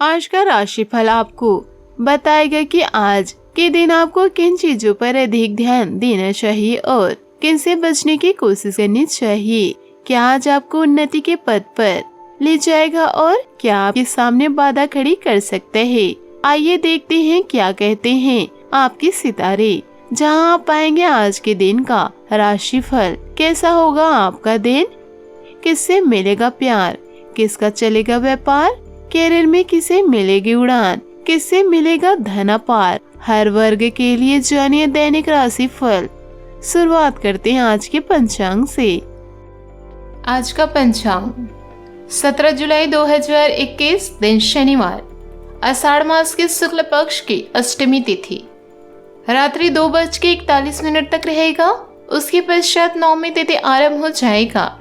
आज का राशिफल आपको बताएगा कि आज के दिन आपको किन चीजों पर अधिक ध्यान देना चाहिए और किन से बचने की कोशिश करनी चाहिए। क्या आज आपको उन्नति के पथ पर ले जाएगा और क्या आपके सामने बाधा खड़ी कर सकता है। आइए देखते हैं क्या कहते हैं आपके सितारे। जहां आप पाएंगे आज के दिन का राशिफल। कैसा होगा आपका दिन, किससे मिलेगा प्यार, किसका चलेगा व्यापार, कैरियर में किसे मिलेगी उड़ान, किससे मिलेगा धन अपार। हर वर्ग के लिए जानिए दैनिक राशिफल। शुरुआत करते हैं आज के पंचांग से। आज का पंचांग 17 जुलाई 2021 दिन शनिवार, आषाढ़ मास के शुक्ल पक्ष की अष्टमी तिथि रात्रि 2:41 तक रहेगा। उसके पश्चात नवमी तिथि आरंभ हो जाएगा।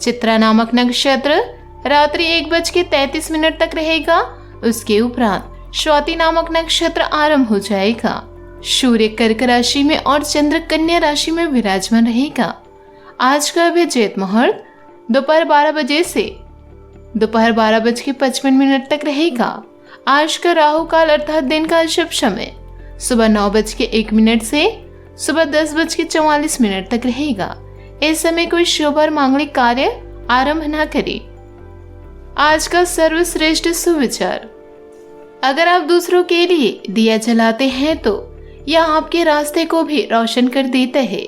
चित्रा नामक नक्षत्र रात्रि 1:33 तक रहेगा। उसके उपरांत स्वाति नामक नक्षत्र आरंभ हो जाएगा। सूर्य कर्क राशि में और चंद्र कन्या राशि में विराजमान रहेगा। आज का अभिजीत मुहूर्त दोपहर 12 बजे से दोपहर 12:55 तक रहेगा। आज का राहु काल अर्थात दिन का शुभ समय सुबह 9:01 से सुबह 10:44 तक रहेगा। इस समय कोई शुभ और मांगलिक कार्य आरंभ न करें। आज का सर्वश्रेष्ठ सुविचार, अगर आप दूसरों के लिए दिया जलाते हैं तो यह आपके रास्ते को भी रोशन कर देता है।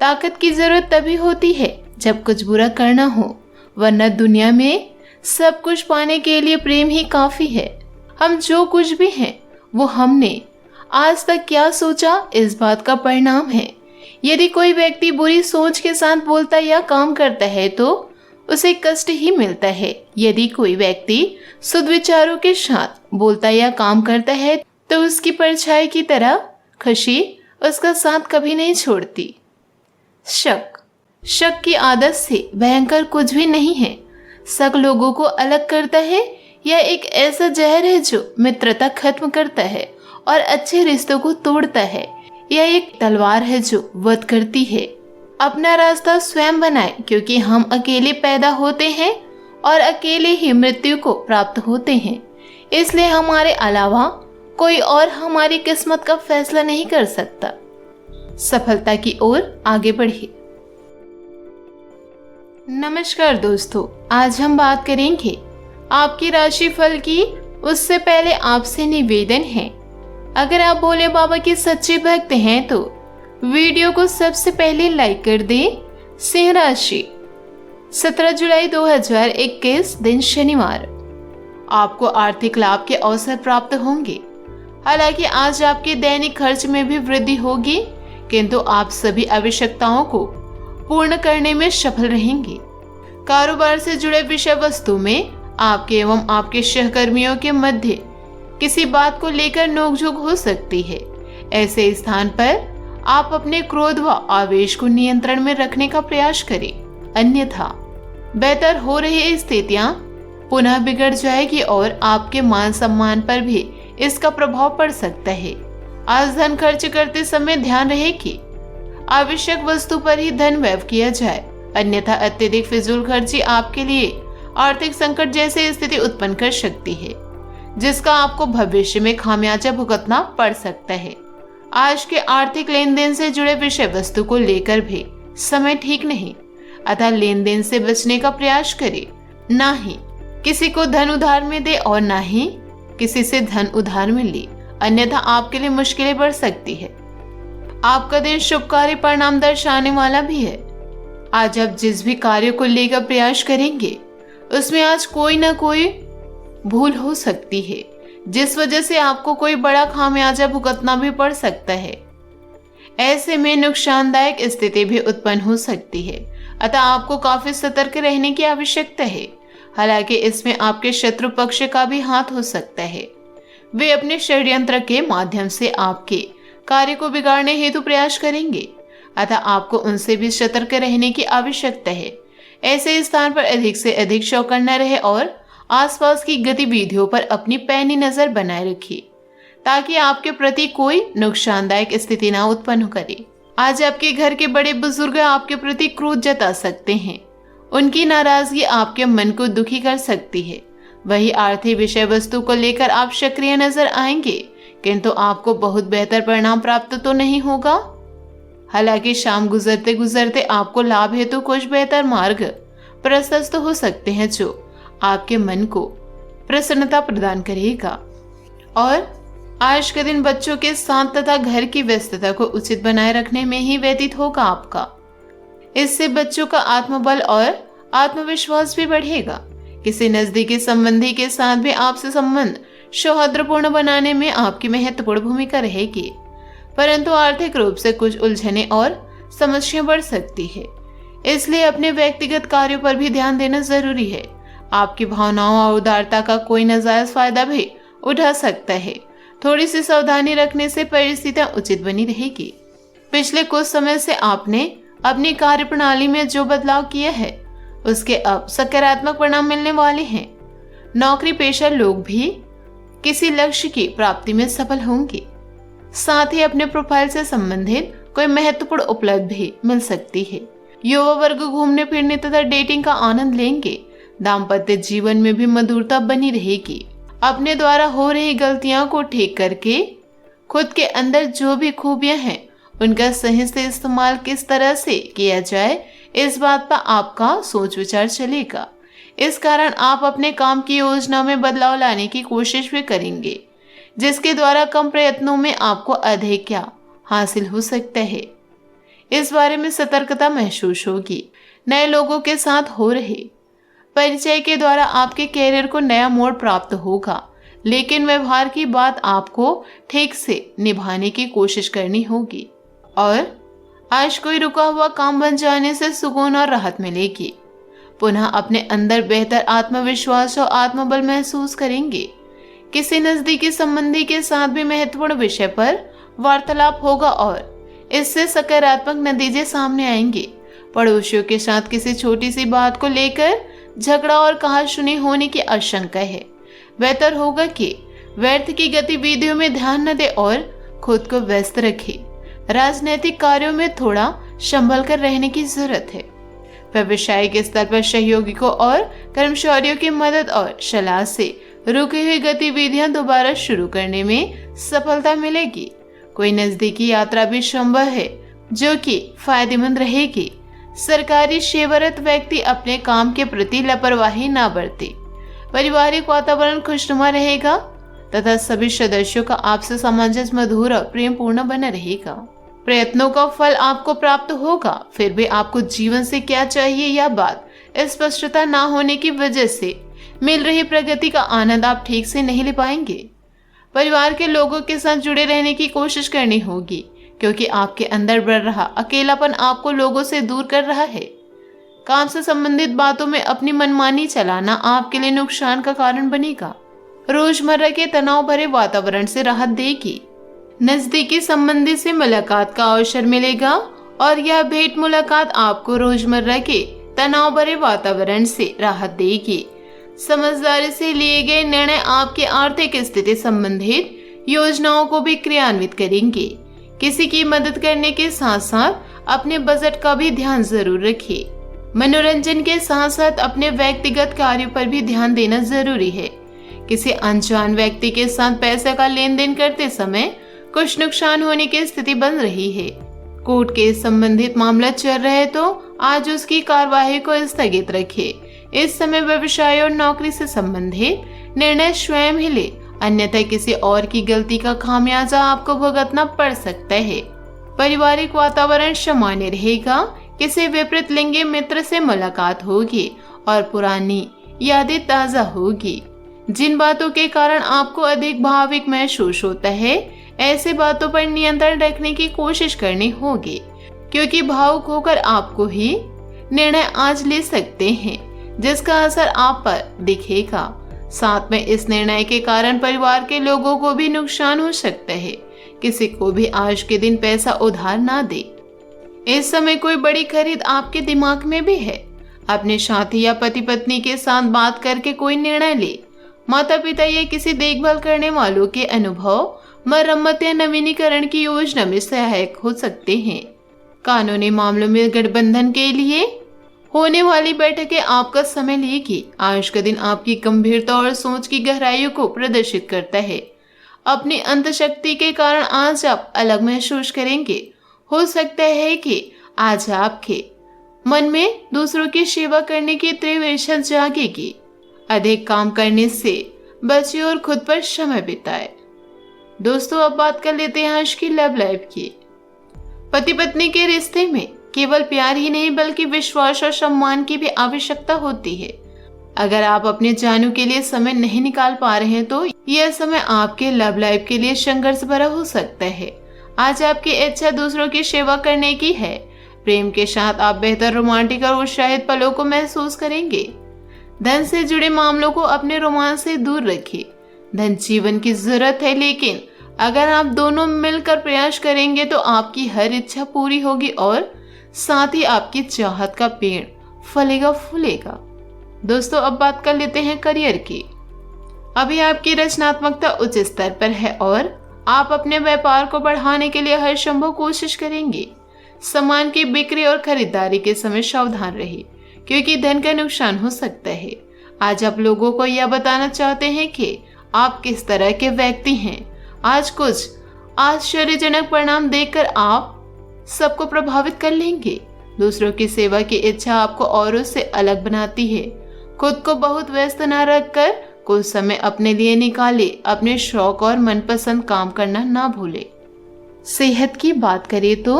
ताकत की जरूरत तभी होती है जब कुछ बुरा करना हो, वरना दुनिया में सब कुछ पाने के लिए प्रेम ही काफी है। हम जो कुछ भी हैं वो हमने आज तक क्या सोचा इस बात का परिणाम है। यदि कोई व्यक्ति बुरी सोच के साथ बोलता या काम करता है तो उसे कष्ट ही मिलता है। यदि कोई व्यक्ति शुद्ध विचारों के साथ बोलता या काम करता है तो उसकी परछाई की तरह खुशी उसका साथ कभी नहीं छोड़ती। शक की आदत से भयंकर कुछ भी नहीं है। शक लोगों को अलग करता है। यह एक ऐसा जहर है जो मित्रता खत्म करता है और अच्छे रिश्तों को तोड़ता है। यह एक तलवार है जो वध करती है। अपना रास्ता स्वयं बनाएं, क्योंकि हम अकेले पैदा होते हैं और अकेले ही मृत्यु को प्राप्त होते हैं। इसलिए हमारे अलावा कोई और हमारी किस्मत का फैसला नहीं कर सकता। सफलता की ओर आगे बढ़िए। नमस्कार दोस्तों, आज हम बात करेंगे आपकी राशिफल की। उससे पहले आपसे निवेदन है, अगर आप भोले बाबा के सच्चे भक्त हैं तो वीडियो को सबसे पहले लाइक कर दें। सिंह राशि 17 जुलाई 2021 दिन शनिवार, आपको आर्थिक लाभ के अवसर प्राप्त होंगे। हालांकि आज आपके दैनिक खर्च में भी वृद्धि होगी, किंतु आप सभी आवश्यकताओं को पूर्ण करने में सफल रहेंगे। कारोबार से जुड़े विषय वस्तु में आपके एवं आपके सहकर्मियों के मध्य किसी बात को लेकर नोकझोंक हो सकती है। ऐसे स्थान पर आप अपने क्रोध व आवेश को नियंत्रण में रखने का प्रयास करें, अन्यथा बेहतर हो रही स्थितियां पुनः बिगड़ जाएगी और आपके मान सम्मान पर भी इसका प्रभाव पड़ सकता है। आज धन खर्च करते समय ध्यान रहे कि आवश्यक वस्तु पर ही धन व्यय किया जाए, अन्यथा अत्यधिक फिजूल खर्ची आपके लिए आर्थिक संकट जैसी स्थिति उत्पन्न कर सकती है, जिसका आपको भविष्य में खामियाजा भुगतना पड़ सकता है। आज के आर्थिक लेन देन से जुड़े विषय वस्तु को लेकर भी समय ठीक नहीं, अतः लेन देन से बचने का प्रयास करें। ना ही किसी को धन उधार में दे और ना ही किसी से धन उधार में ले, अन्यथा आपके लिए मुश्किलें बढ़ सकती है। आपका दिन शुभकारी परिणाम दर्शाने वाला भी है। आज आप जिस भी कार्य को लेकर प्रयास करेंगे उसमें आज कोई ना कोई भूल हो सकती है, जिस वजह से आपको कोई बड़ा खामियाजा भुगतना भी पड़ सकता है। ऐसे में नुकसानदायक स्थिति भी उत्पन्न हो सकती है, अतः आपको काफी सतर्क रहने की आवश्यकता है। हालांकि इसमें आपके शत्रु पक्ष का भी हाथ हो सकता है। वे अपने षड्यंत्र के माध्यम से आपके कार्य को बिगाड़ने हेतु प्रयास करेंगे, अतः आपको उनसे भी सतर्क रहने की आवश्यकता है। ऐसे स्थान पर अधिक से अधिक चौकन्ना रहे और आसपास की गतिविधियों पर अपनी पैनी नजर बनाए रखिए, ताकि आपके प्रति कोई नुकसानदायक स्थिति ना उत्पन्न करे। आज आपके घर के बड़े बुजुर्ग आपके प्रति क्रोध जता सकते हैं। उनकी नाराजगी आपके मन को दुखी कर सकती है। वही आर्थिक विषय वस्तु को लेकर आप सक्रिय नजर आएंगे, किंतु आपको बहुत बेहतर परिणाम प्राप्त तो नहीं होगा। हालांकि शाम गुजरते गुजरते आपको लाभ हेतु कुछ बेहतर मार्ग प्रशस्त हो सकते हैं, जो आपके मन को प्रसन्नता प्रदान करेगा। और आज के दिन बच्चों के साथ तथा घर की व्यस्तता को उचित बनाए रखने में ही व्यतीत होगा आपका। इससे बच्चों का आत्मबल और आत्मविश्वास भी बढ़ेगा। किसी नजदीकी संबंधी के साथ भी आपसे संबंध सौहार्दपूर्ण बनाने में आपकी महत्वपूर्ण भूमिका रहेगी, परंतु आर्थिक रूप से कुछ उलझने और समस्या बढ़ सकती है। इसलिए अपने व्यक्तिगत कार्यों पर भी ध्यान देना जरूरी है। आपकी भावनाओं और उदारता का कोई नाजायज फायदा भी उठा सकता है। थोड़ी सी सावधानी रखने से परिस्थितियां उचित बनी रहेगी। पिछले कुछ समय से आपने अपनी कार्य प्रणाली में जो बदलाव किया है, उसके अब सकारात्मक परिणाम मिलने वाले हैं। नौकरी पेशा लोग भी किसी लक्ष्य की प्राप्ति में सफल होंगे। साथ ही अपने प्रोफाइल से संबंधित कोई महत्वपूर्ण उपलब्धि मिल सकती है। युवा वर्ग घूमने फिरने तथा डेटिंग का आनंद लेंगे। दाम्पत्य जीवन में भी मधुरता बनी रहेगी। अपने द्वारा हो रही गलतियों को ठीक करके खुद के अंदर जो भी खूबियां हैं, उनका सही से इस्तेमाल किस तरह से किया जाए, इस बात पर आपका सोच विचार चलेगा। इस कारण आप अपने काम की योजना में बदलाव लाने की कोशिश भी करेंगे, जिसके द्वारा कम प्रयत्नों में आपको अधिक क्या हासिल हो सकता है, इस बारे में सतर्कता महसूस होगी। नए लोगों के साथ हो रहे परिचय के द्वारा आपके कैरियर को नया मोड़ प्राप्त होगा, लेकिन व्यवहार की बात आपको ठीक से निभाने की कोशिश करनी होगी। और आज कोई रुका हुआ काम बन जाने से सुकून और राहत मिलेगी। पुनः अपने अंदर बेहतर आत्मविश्वास और आत्मबल महसूस करेंगे। किसी नजदीकी संबंधी के साथ भी महत्वपूर्ण विषय पर वार्तालाप होगा और इससे सकारात्मक नतीजे सामने आएंगे। पड़ोसियों के साथ किसी छोटी सी बात को लेकर झगड़ा और कहासुनी होने की आशंका है। बेहतर होगा कि व्यर्थ की गतिविधियों में ध्यान न दे और खुद को व्यस्त रखे। राजनीतिक कार्यों में थोड़ा संभल कर रहने की जरूरत है। व्यवसायिक स्तर पर सहयोगियों और कर्मचारियों की मदद और सलाह से रुकी हुई गतिविधियां दोबारा शुरू करने में सफलता मिलेगी। कोई नजदीकी यात्रा भी संभव है, जो कि फायदेमंद रहेगी। सरकारी सेवारत व्यक्ति अपने काम के प्रति लापरवाही न बरते। पारिवारिक वातावरण खुशनुमा रहेगा तथा सभी सदस्यों का आपसे सामंजस्य मधुर और प्रेमपूर्ण बना रहेगा। प्रयत्नों का फल आपको प्राप्त होगा, फिर भी आपको जीवन से क्या चाहिए यह बात स्पष्टता न होने की वजह से मिल रही प्रगति का आनंद आप ठीक से नहीं ले पाएंगे। परिवार के लोगों के साथ जुड़े रहने की कोशिश करनी होगी, क्योंकि आपके अंदर बढ़ रहा अकेलापन आपको लोगों से दूर कर रहा है। काम से संबंधित बातों में अपनी मनमानी चलाना आपके लिए नुकसान का कारण बनेगा। रोजमर्रा के तनाव भरे वातावरण से राहत देगी। नजदीकी संबंधी से मुलाकात का अवसर मिलेगा और यह भेंट मुलाकात आपको रोजमर्रा के तनाव भरे वातावरण से राहत देगी। समझदारी से लिए गए निर्णय आपकी आर्थिक स्थिति संबंधित योजनाओं को भी क्रियान्वित करेंगे। किसी की मदद करने के साथ साथ अपने बजट का भी ध्यान जरूर रखिए। मनोरंजन के साथ साथ अपने व्यक्तिगत कार्यों पर भी ध्यान देना जरूरी है। किसी अनजान व्यक्ति के साथ पैसे का लेन देन करते समय कुछ नुकसान होने की स्थिति बन रही है। कोर्ट के संबंधित मामला चल रहे तो आज उसकी कार्यवाही को स्थगित रखिए। इस समय व्यवसाय और नौकरी से संबंधित निर्णय स्वयं ही ले, अन्यथा किसी और की गलती का खामियाजा आपको भुगतना पड़ सकता है। पारिवारिक वातावरण सामान्य रहेगा। किसी विपरीत लिंगी मित्र से मुलाकात होगी और पुरानी यादें ताजा होगी। जिन बातों के कारण आपको अधिक भावुक महसूस होता है, ऐसे बातों पर नियंत्रण रखने की कोशिश करनी होगी, क्योंकि भावुक होकर आपको ही निर्णय आज ले सकते हैं, जिसका असर आप पर दिखेगा। साथ में इस निर्णय के कारण परिवार के लोगों को भी नुकसान हो सकता है। किसी को भी आज के दिन पैसा उधार ना दे। इस समय कोई बड़ी खरीद आपके दिमाग में भी है। अपने साथी या पति पत्नी के साथ बात करके कोई निर्णय ले। माता पिता या किसी देखभाल करने वालों के अनुभव मरम्मत या नवीनीकरण की योजना में सहायक हो सकते हैं। कानूनी मामलों में गठबंधन के लिए होने वाली बैठकें आपका समय लेगी। आज का दिन आपकी गंभीरता और सोच की गहराइयों को प्रदर्शित करता है। अपनी अंतशक्ति के कारण आज आप अलग महसूस करेंगे। हो सकता है कि आज आपके मन में दूसरों की सेवा करने की तीव्र इच्छा जागेगी। अधिक काम करने से बचिए और खुद पर समय बिताए। दोस्तों, अब बात कर लेते हैं आज की लव लाइफ की। पति पत्नी के रिश्ते में केवल प्यार ही नहीं बल्कि विश्वास और सम्मान की भी आवश्यकता होती है। अगर आप अपने जानू के लिए समय नहीं निकाल पा रहे हैं तो यह समय आपके लव लाइफ के लिए संघर्ष भरा हो सकता है। आज आपकी इच्छा दूसरों की सेवा करने की है। प्रेम के साथ आप बेहतर रोमांटिक और उत्साहित पलों को महसूस करेंगे। धन से जुड़े मामलों को अपने रोमांच से दूर रखिए। धन जीवन की जरूरत है, लेकिन अगर आप दोनों मिलकर प्रयास करेंगे तो आपकी हर इच्छा पूरी होगी और साथ ही आपकी चाहत का पेड़ फलेगा फूलेगा। दोस्तों, अब बात कर लेते हैं करियर की। अभी आपकी रचनात्मकता उच्च स्तर पर है और आप अपने व्यापार को बढ़ाने के लिए हर संभव कोशिश करेंगे। सामान की बिक्री और खरीदारी के समय सावधान रहिए, क्योंकि धन का नुकसान हो सकता है। आज आप लोगों को यह बताना चाहते हैं कि आप किस तरह के व्यक्ति हैं। आज कुछ आश्चर्यजनक परिणाम देखकर आप सबको प्रभावित कर लेंगे। दूसरों की सेवा की इच्छा आपको औरों से अलग बनाती है। खुद को बहुत व्यस्त न रखकर कुछ समय अपने लिए निकाले। अपने शौक और मनपसंद काम करना ना भूले। सेहत की बात करें तो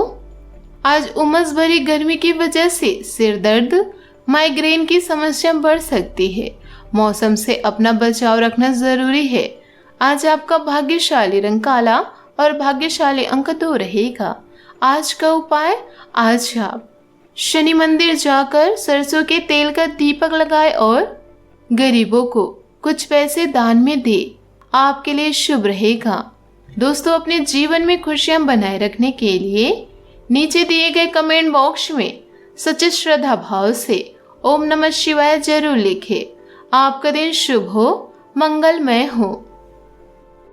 आज उमस भरी गर्मी की वजह से सिर दर्द, माइग्रेन की समस्या बढ़ सकती है। मौसम से अपना बचाव रखना जरूरी है। आज आपका भाग्यशाली रंग काला और भाग्यशाली अंक 2 रहेगा। आज का उपाय, आज आप शनि मंदिर जाकर सरसों के तेल का दीपक लगाए और गरीबों को कुछ पैसे दान में दे। आपके लिए शुभ रहेगा। दोस्तों, अपने जीवन में खुशियां बनाए रखने के लिए नीचे दिए गए कमेंट बॉक्स में सच्चे श्रद्धा भाव से ओम नमः शिवाय जरूर लिखें। आपका दिन शुभ हो, मंगलमय हो।